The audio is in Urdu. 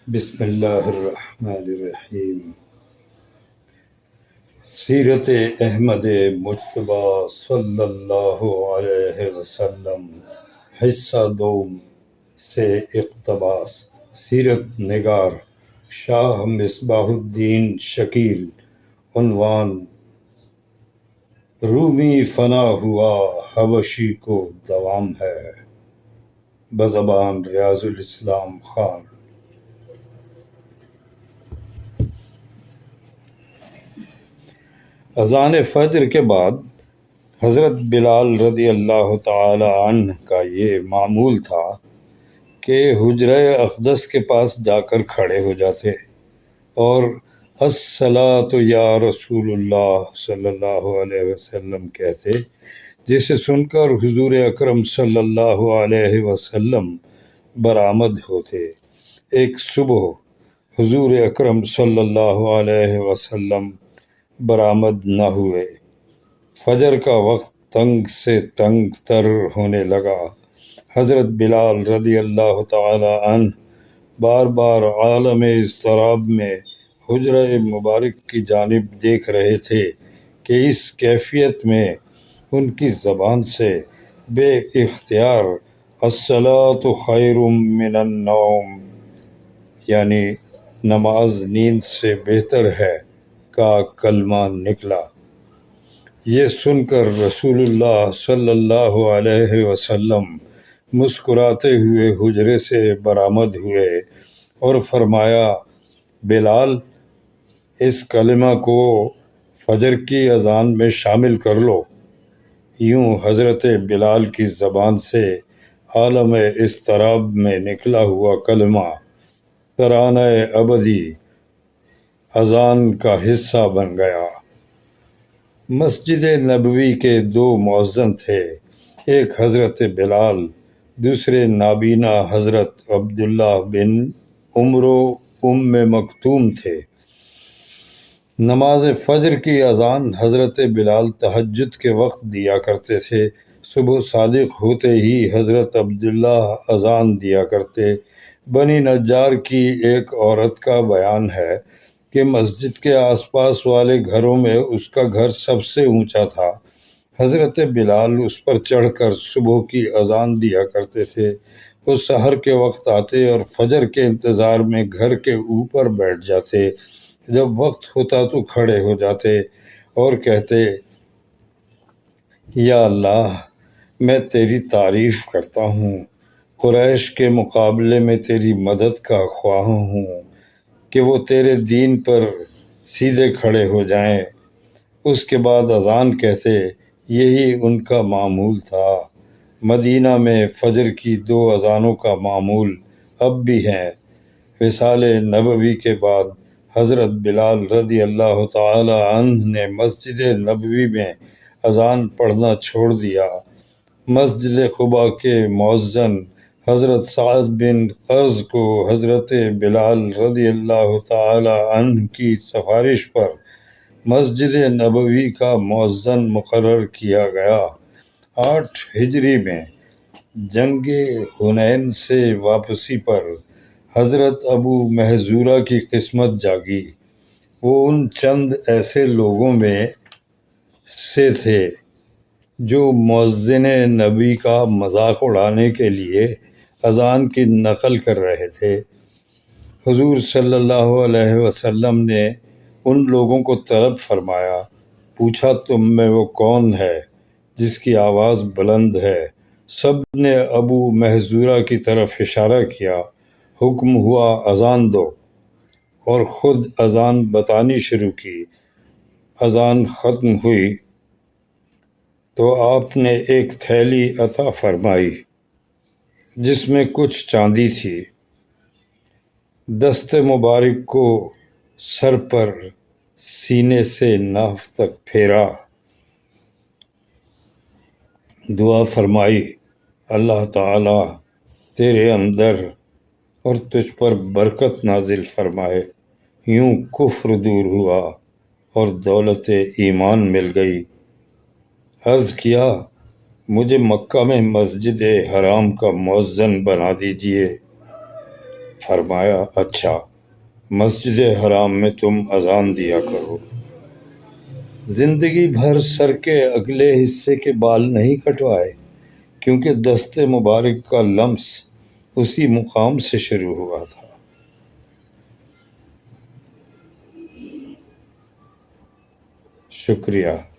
بسم اللہ الرحمن الرحیم۔ سیرت احمد مجتبیٰ صلی اللہ علیہ وسلم، حصہ دوم سے اقتباس۔ سیرت نگار شاہ مصباح الدین شکیل، عنوان رومی فنا ہوا حبشی کو دوام ہے، بزبان ریاض الاسلام خان۔ اذان فجر کے بعد حضرت بلال رضی اللہ تعالی عنہ کا یہ معمول تھا کہ حجرہ اقدس کے پاس جا کر کھڑے ہو جاتے اور الصلاۃ یا رسول اللہ صلی اللہ علیہ وسلم کہتے، جسے سن کر حضور اکرم صلی اللہ علیہ وسلم برآمد ہوتے۔ ایک صبح حضور اکرم صلی اللہ علیہ وسلم برآمد نہ ہوئے۔ فجر کا وقت تنگ سے تنگ تر ہونے لگا۔ حضرت بلال رضی اللہ تعالی عنہ بار بار عالم اضطراب میں حجرہ مبارک کی جانب دیکھ رہے تھے کہ اس کیفیت میں ان کی زبان سے بے اختیار الصلاۃ خیر من النوم، یعنی نماز نیند سے بہتر ہے کا کلمہ نکلا۔ یہ سن کر رسول اللہ صلی اللہ علیہ وسلم مسکراتے ہوئے حجرے سے برآمد ہوئے اور فرمایا، بلال، اس کلمہ کو فجر کی اذان میں شامل کر لو۔ یوں حضرت بلال کی زبان سے عالم اضطراب میں نکلا ہوا کلمہ ترانہ ابدی اذان کا حصہ بن گیا۔ مسجد نبوی کے دو مؤذن تھے، ایک حضرت بلال، دوسرے نابینا حضرت عبداللہ بن عمرو ام مکتوم تھے۔ نماز فجر کی اذان حضرت بلال تہجد کے وقت دیا کرتے تھے۔ صبح صادق ہوتے ہی حضرت عبداللہ اذان دیا کرتے۔ بنی نجار کی ایک عورت کا بیان ہے کہ مسجد کے آس پاس والے گھروں میں اس کا گھر سب سے اونچا تھا۔ حضرت بلال اس پر چڑھ کر صبح کی اذان دیا کرتے تھے۔ وہ سحر کے وقت آتے اور فجر کے انتظار میں گھر کے اوپر بیٹھ جاتے۔ جب وقت ہوتا تو کھڑے ہو جاتے اور کہتے، یا اللہ، میں تیری تعریف کرتا ہوں، قریش کے مقابلے میں تیری مدد کا خواہ ہوں کہ وہ تیرے دین پر سیدھے کھڑے ہو جائیں۔ اس کے بعد اذان کہتے۔ یہی ان کا معمول تھا۔ مدینہ میں فجر کی دو اذانوں کا معمول اب بھی ہے۔ وصال نبوی کے بعد حضرت بلال رضی اللہ تعالی عنہ نے مسجد نبوی میں اذان پڑھنا چھوڑ دیا۔ مسجد قباء کے مؤذن حضرت سعد بن قرظ کو حضرت بلال رضی اللہ تعالی عنہ کی سفارش پر مسجد نبوی کا مؤذن مقرر کیا گیا۔ 8 ہجری میں جنگ حنین سے واپسی پر حضرت ابو محذورہ کی قسمت جاگی۔ وہ ان چند ایسے لوگوں میں سے تھے جو مؤذن نبی کا مذاق اڑانے کے لیے اذان کی نقل کر رہے تھے۔ حضور صلی اللہ علیہ وسلم نے ان لوگوں کو طلب فرمایا، پوچھا، تم میں وہ کون ہے جس کی آواز بلند ہے؟ سب نے ابو محذورہ کی طرف اشارہ کیا۔ حکم ہوا، اذان دو، اور خود اذان بتانی شروع کی۔ اذان ختم ہوئی تو آپ نے ایک تھیلی عطا فرمائی جس میں کچھ چاندی تھی۔ دست مبارک کو سر پر سینے سے ناف تک پھیرا، دعا فرمائی، اللہ تعالیٰ تیرے اندر اور تجھ پر برکت نازل فرمائے۔ یوں کفر دور ہوا اور دولت ایمان مل گئی۔ عرض کیا، مجھے مکہ میں مسجد حرام کا مؤذن بنا دیجیے۔ فرمایا اچھا، مسجد حرام میں تم اذان دیا کرو۔ زندگی بھر سر کے اگلے حصے کے بال نہیں کٹوائے، کیونکہ دست مبارک کا لمس اسی مقام سے شروع ہوا تھا۔ شکریہ۔